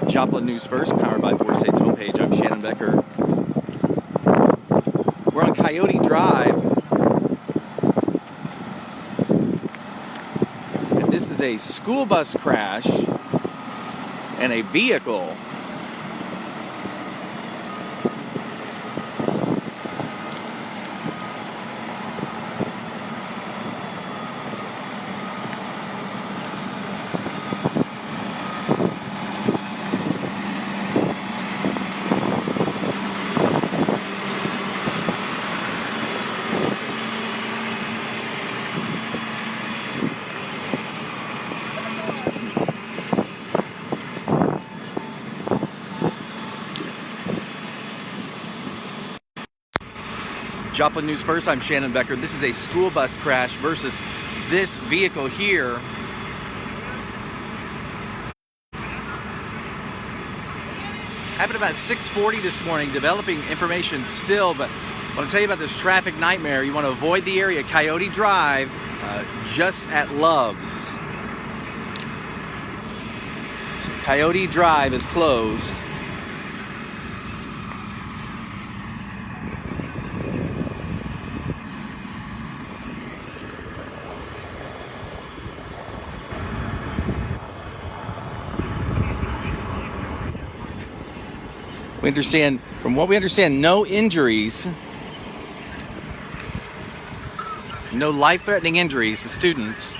Joplin News First, powered by 4 States homepage. I'm Shannon Becker. We're on Coyote Drive, and this is a school bus crash and a vehicle. Joplin News First, I'm Shannon Becker. This is a school bus crash versus this vehicle here. Happened about 6:40 this morning, developing information still, but I want to tell you about this traffic nightmare. You want to avoid the area, Coyote Drive, just at Love's. So Coyote Drive is closed. From what we understand, no injuries, no life-threatening injuries to students.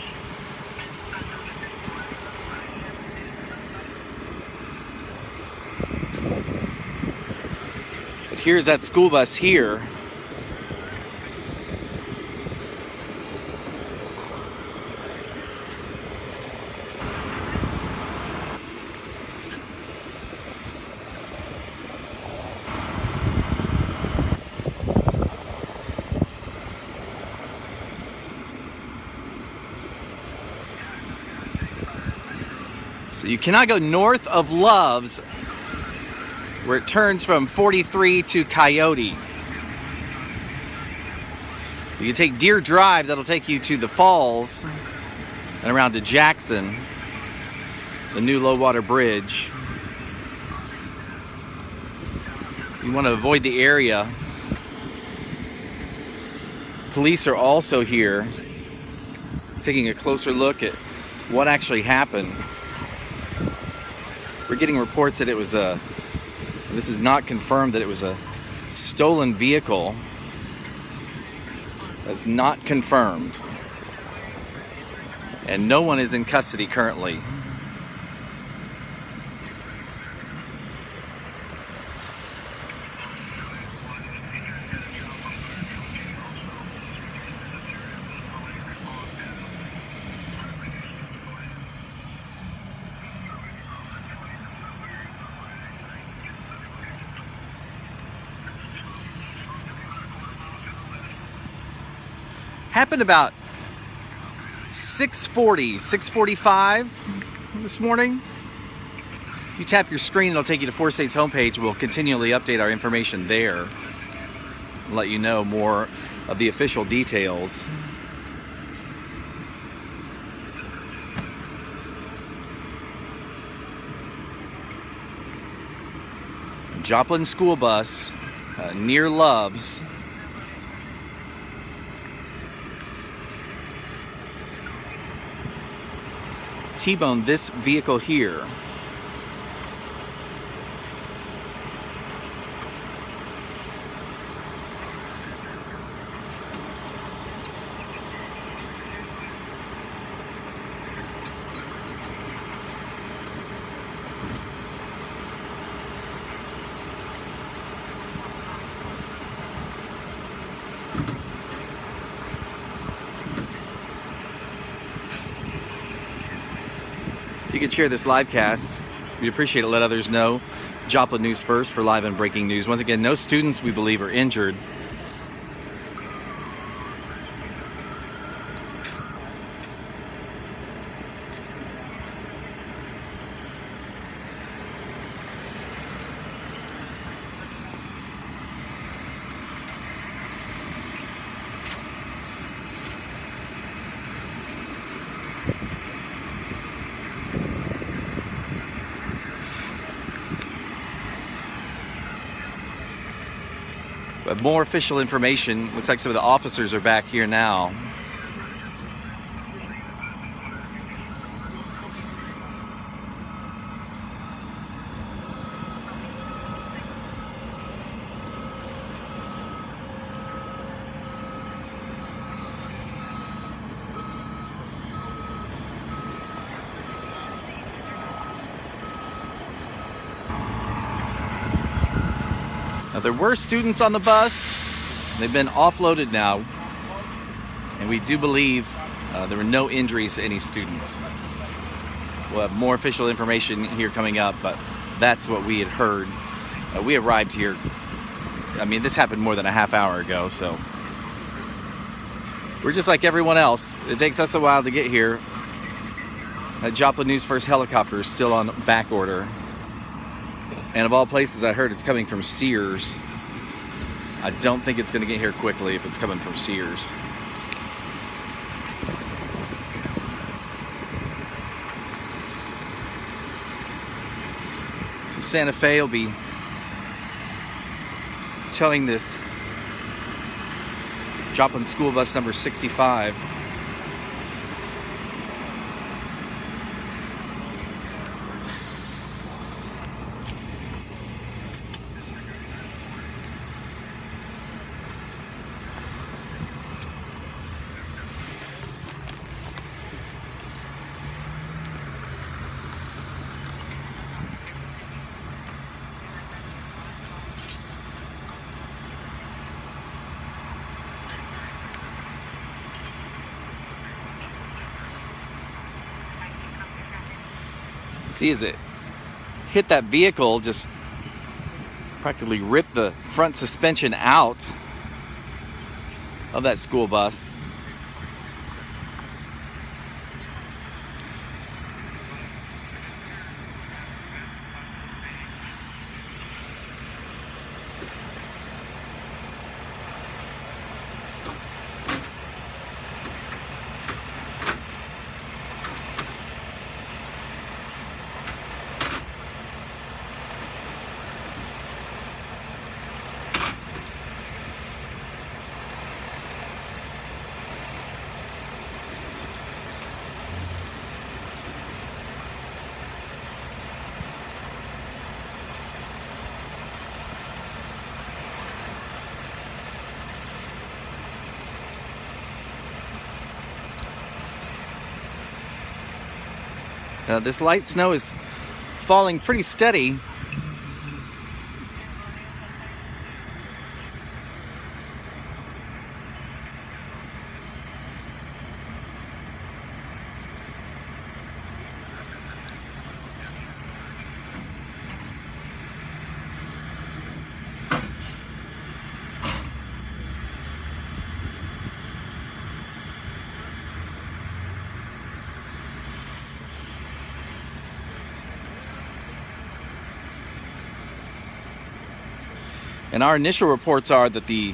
But here's that school bus here. So you cannot go north of Love's, where it turns from 43 to Coyote. You can take Deer Drive, that'll take you to the Falls and around to Jackson, the new low water bridge. You want to avoid the area. Police are also here, taking a closer look at what actually happened. We're getting reports that this is not confirmed, that it was a stolen vehicle. That's not confirmed. And no one is in custody currently. Happened about 6:45 this morning. If you tap your screen, it'll take you to 4 States homepage. We'll continually update our information there and let you know more of the official details. Joplin school bus near Love's. T-boned this vehicle here. If you could share this live cast, we'd appreciate it. Let others know. Joplin News First for live and breaking news. Once again, no students, we believe, are injured. More official information. Looks like some of the officers are back here now. Now, there were students on the bus. They've been offloaded now, and we do believe there were no injuries to any students. We'll have more official information here coming up, but that's what we had heard. We arrived here, I mean, this happened more than a half hour ago, so we're just like everyone else. It takes us a while to get here. That Joplin News First helicopter is still on back order. And of all places, I heard it's coming from Sears. I don't think it's going to get here quickly if it's coming from Sears. So Santa Fe will be towing this Joplin school bus number 65. See, as it hit that vehicle, just practically ripped the front suspension out of that school bus. This light snow is falling pretty steady. And our initial reports are that the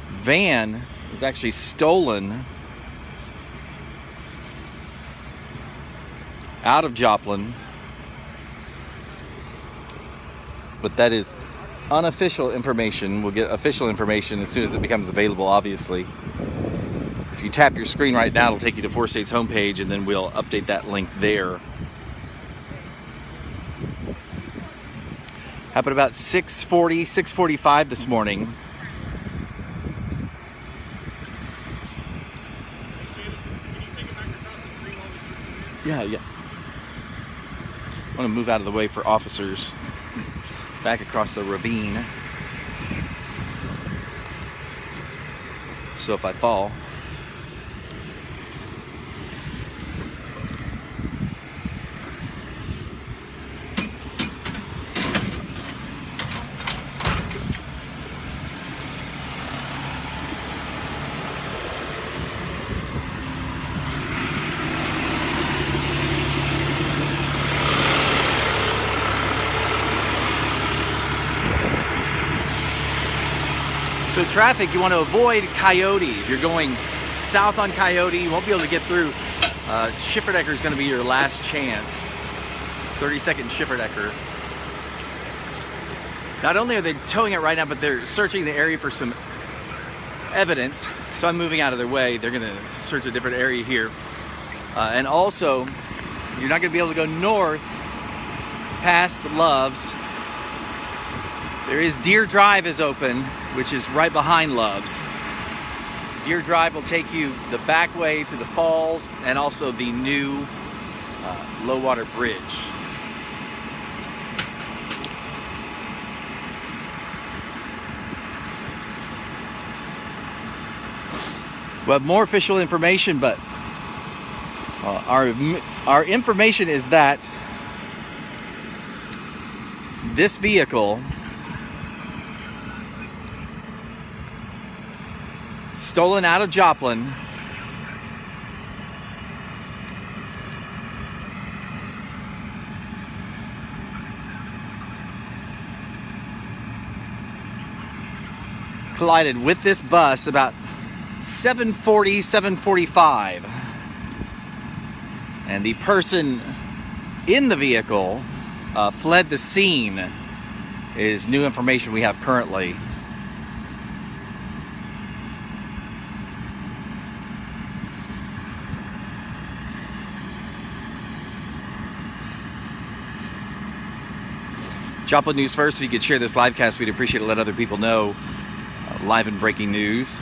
van was actually stolen out of Joplin. But that is unofficial information. We'll get official information as soon as it becomes available, obviously. If you tap your screen right now, it'll take you to 4 State's homepage, and then we'll update that link there. Happened about 6:40, 6:45 this morning. Yeah. I want to move out of the way for officers. Back across the ravine. So if I fall. So traffic, you want to avoid Coyote. If you're going south on Coyote, you won't be able to get through. Schifferdecker is going to be your last chance. 32nd Schifferdecker. Not only are they towing it right now, but they're searching the area for some evidence. So I'm moving out of their way. They're gonna search a different area here. And also, you're not gonna be able to go north past Love's. There is Deer Drive is open, which is right behind Love's. Deer Drive will take you the back way to the falls and also the new low water bridge. We have more official information, but our information is that this vehicle stolen out of Joplin collided with this bus about 7:40, 7:45, and the person in the vehicle fled the scene is new information we have currently. Joplin News First, if you could share this live cast, we'd appreciate it. Let other people know live and breaking news.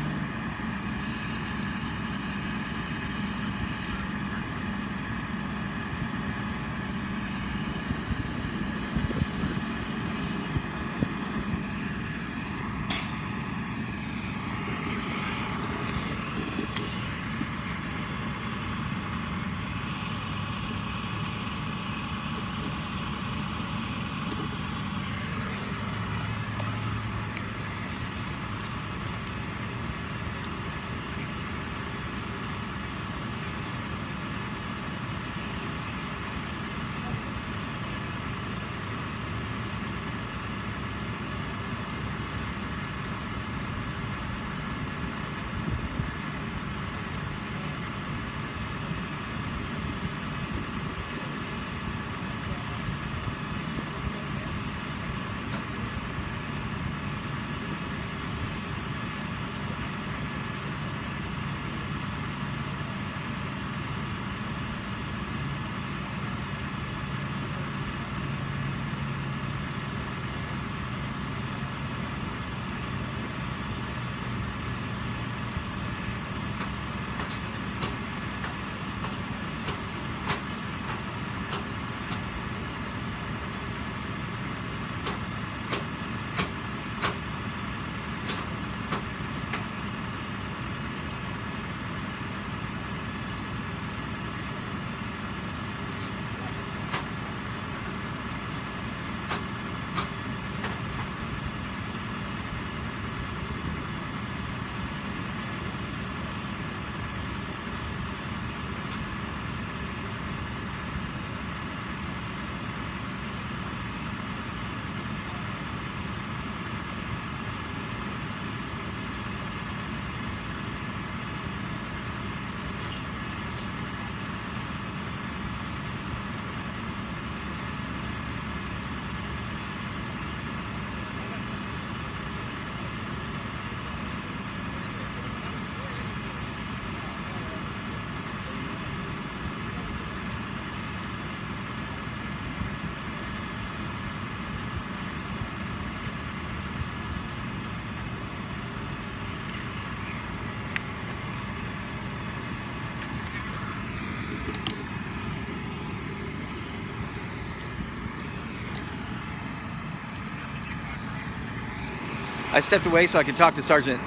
I stepped away so I could talk to Sergeant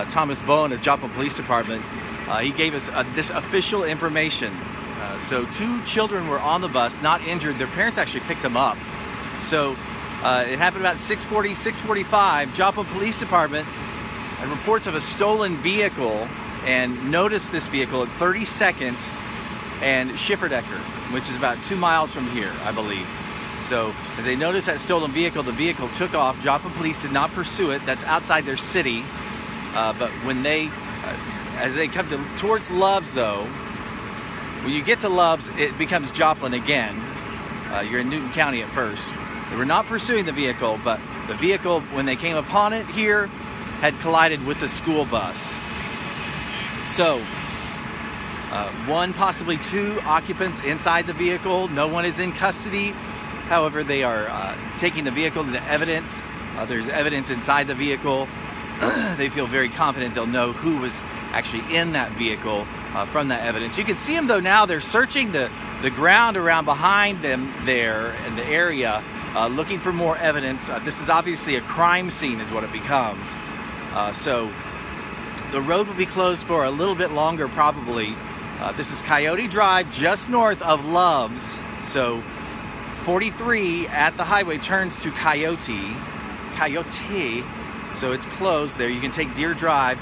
Thomas Bowen of Joplin Police Department. He gave us this official information. So 2 children were on the bus, not injured. Their parents actually picked them up. So it happened about 6:40, 6:45. Joplin Police Department had reports of a stolen vehicle and noticed this vehicle at 32nd and Schifferdecker, which is about 2 miles from here, I believe. So as they noticed that stolen vehicle, the vehicle took off. Joplin Police did not pursue it. That's outside their city. But when as they come towards Love's, though, when you get to Love's, it becomes Joplin again. You're in Newton County at first. They were not pursuing the vehicle, but The vehicle, when they came upon it here, had collided with the school bus. So, one, possibly two occupants inside the vehicle. No one is in custody. However, they are taking the vehicle into evidence. There's evidence inside the vehicle. They feel very confident they'll know who was actually in that vehicle from that evidence. You can see them though now. They're searching the ground around behind them there in the area, looking for more evidence. This is obviously a crime scene is what it becomes. So the road will be closed for a little bit longer probably. This is Coyote Drive, just north of Loves. So 43 at the highway turns to Coyote. So it's closed there. You can take Deer Drive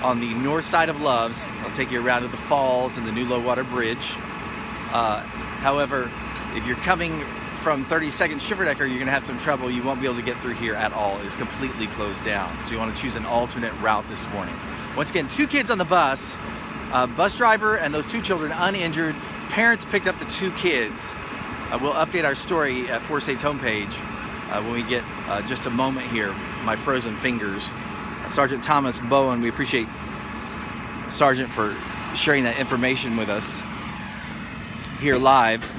on the north side of Loves. I'll take you around to the falls and the new low water bridge. However, if you're coming from 32nd Schifferdecker, you're going to have some trouble. You won't be able to get through here at all. It's completely closed down. So you want to choose an alternate route this morning. Once again, 2 kids on the bus. Bus driver and those 2 children uninjured. Parents picked up the 2 kids. We'll update our story at Four States homepage when we get just a moment here. My frozen fingers. Sergeant Thomas Bowen, we appreciate Sergeant for sharing that information with us here live.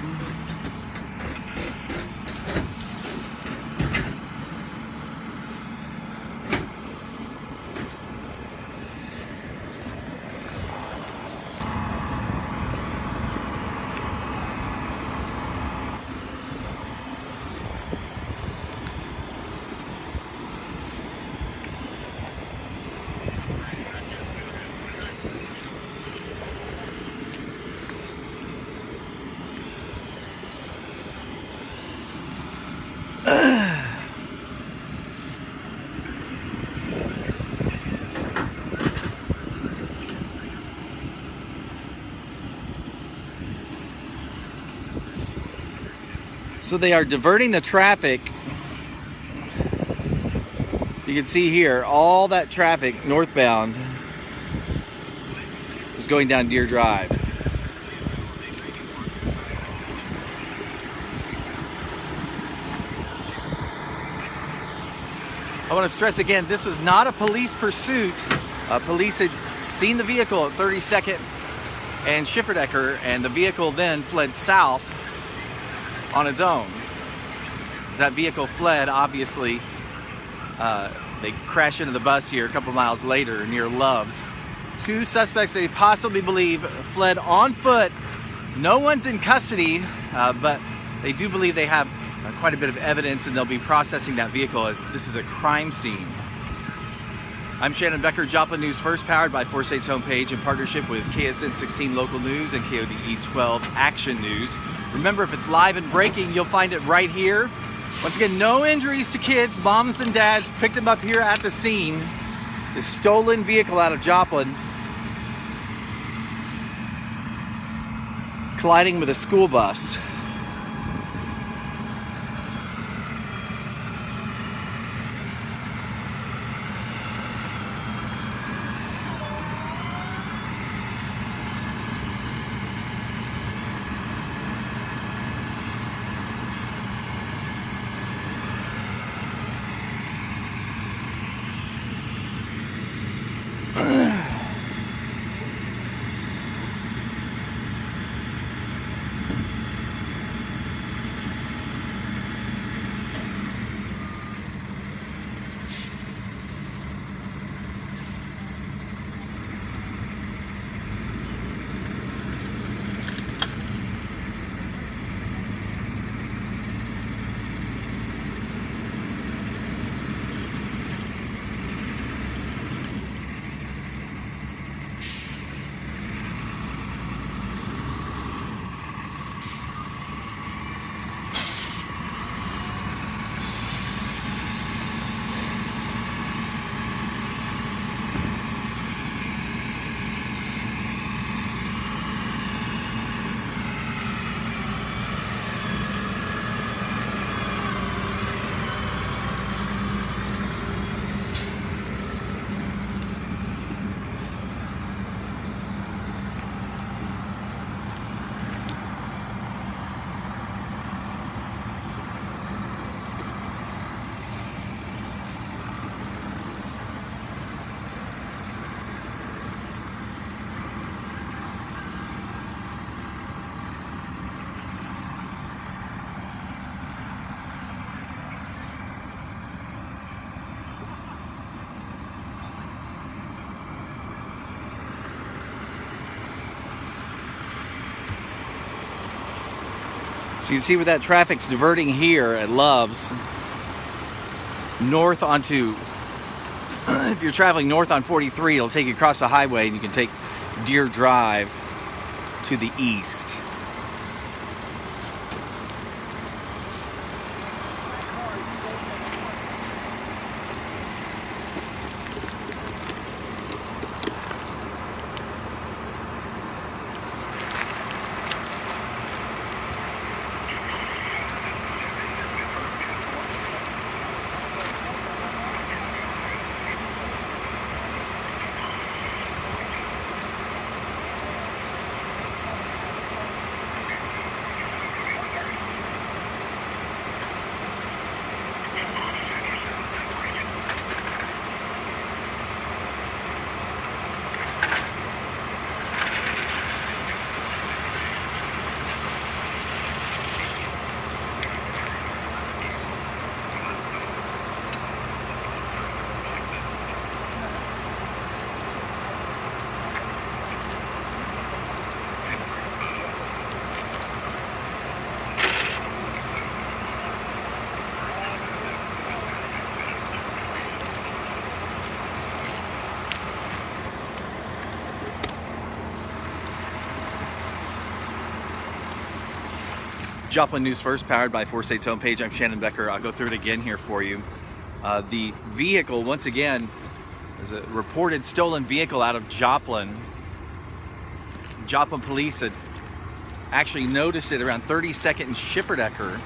So they are diverting the traffic. You can see here, all that traffic northbound is going down Deer Drive. I want to stress again, this was not a police pursuit. Police had seen the vehicle at 32nd and Schifferdecker, and the vehicle then fled south on its own. As that vehicle fled, obviously, they crashed into the bus here a couple miles later near Loves. 2 suspects they possibly believe fled on foot. No one's in custody, but they do believe they have quite a bit of evidence, and they'll be processing that vehicle as this is a crime scene. I'm Shannon Becker, Joplin News First, powered by Four States homepage in partnership with KSN 16 Local News and KODE 12 Action News. Remember, if it's live and breaking, you'll find it right here. Once again, no injuries to kids. Moms and dads picked them up here at the scene. This stolen vehicle out of Joplin colliding with a school bus. So you can see where that traffic's diverting here at Love's north onto, if you're traveling north on 43, it'll take you across the highway and you can take Deer Drive to the east. Joplin News First, powered by 4 States Homepage. I'm Shannon Becker. I'll go through it again here for you. The vehicle, once again, is a reported stolen vehicle out of Joplin. Joplin police had actually noticed it around 32nd and Schipperdecker.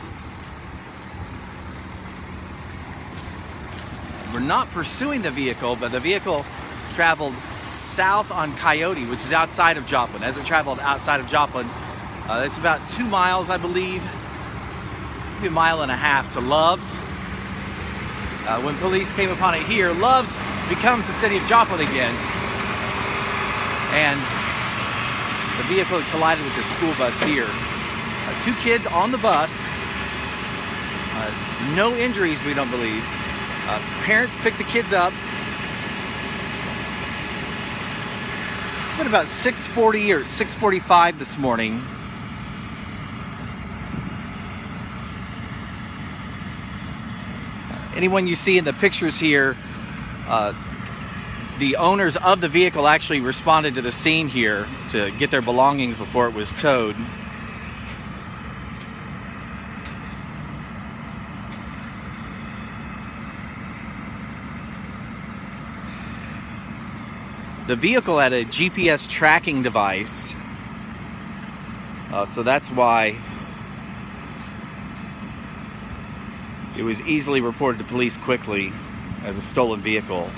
We're not pursuing the vehicle, but the vehicle traveled south on Coyote, which is outside of Joplin. As it traveled outside of Joplin, it's about 2 miles, I believe, maybe a mile and a half to Love's. When police came upon it here, Love's becomes the city of Joplin again. And the vehicle collided with the school bus here. 2 kids on the bus. No injuries, we don't believe. Parents picked the kids up. At about 6:40 or 6:45 this morning. Anyone you see in the pictures here, the owners of the vehicle actually responded to the scene here to get their belongings before it was towed. The vehicle had a GPS tracking device, so that's why it was easily reported to police quickly as a stolen vehicle.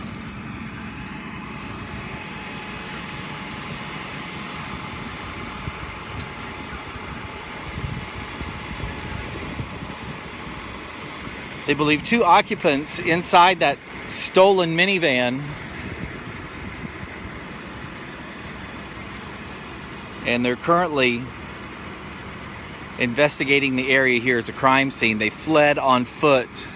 They believe 2 occupants inside that stolen minivan, and they're currently investigating the area here as a crime scene. They fled on foot.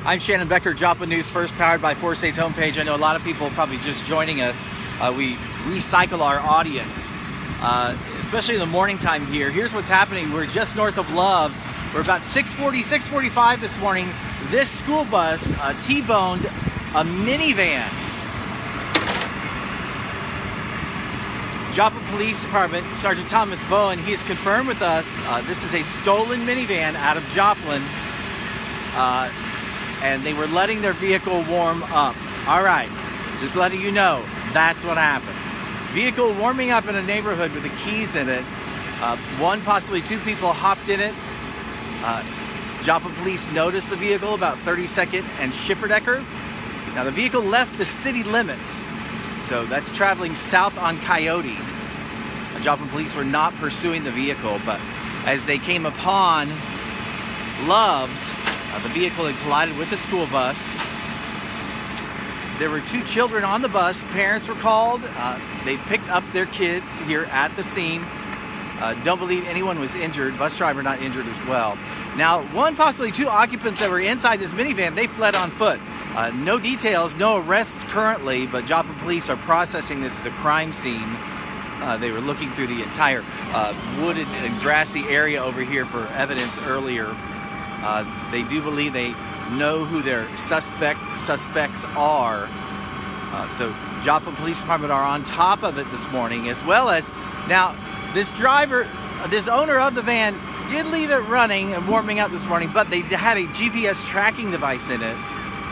I'm Shannon Becker, Joplin News First, powered by 4States homepage. I know a lot of people probably just joining us. We recycle our audience, especially in the morning time here. Here's what's happening. We're just north of Loves. We're about 6:40, 6:45 this morning. This school bus T-boned a minivan. Joplin Police Department, Sergeant Thomas Bowen, he has confirmed with us this is a stolen minivan out of Joplin. And they were letting their vehicle warm up. All right, just letting you know, that's what happened. Vehicle warming up in a neighborhood with the keys in it. One, possibly two people hopped in it. Joplin police noticed the vehicle about 32nd and Schifferdecker. Now the vehicle left the city limits, so that's traveling south on Coyote. Joplin police were not pursuing the vehicle, but as they came upon Loves, the vehicle had collided with the school bus. There were two children on the bus. Parents were called. They picked up their kids here at the scene. Don't believe anyone was injured. Bus driver not injured as well. Now, one, possibly two occupants that were inside this minivan, they fled on foot. No details, no arrests currently, but Joplin police are processing this as a crime scene. They were looking through the entire wooded and grassy area over here for evidence earlier. They do believe they know who their suspects are. So Joplin Police Department are on top of it this morning, as well as now this owner of the van did leave it running and warming up this morning, but they had a GPS tracking device in it,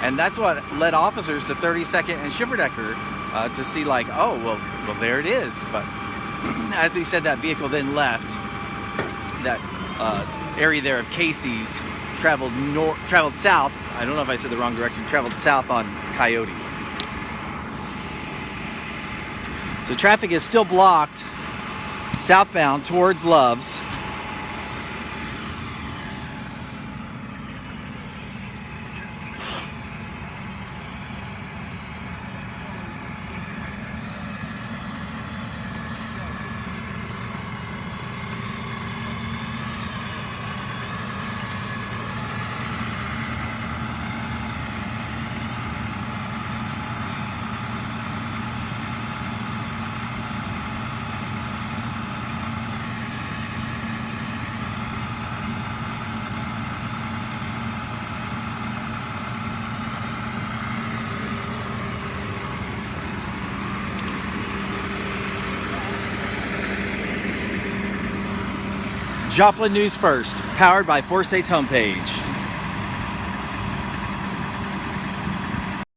and that's what led officers to 32nd and Schifferdecker to see, like, oh, well, there it is. But as we said, that vehicle then left that area there of Casey's. Traveled south. I don't know if I said the wrong direction. Traveled south on Coyote. So traffic is still blocked southbound towards Loves. Joplin News First, powered by 4States homepage.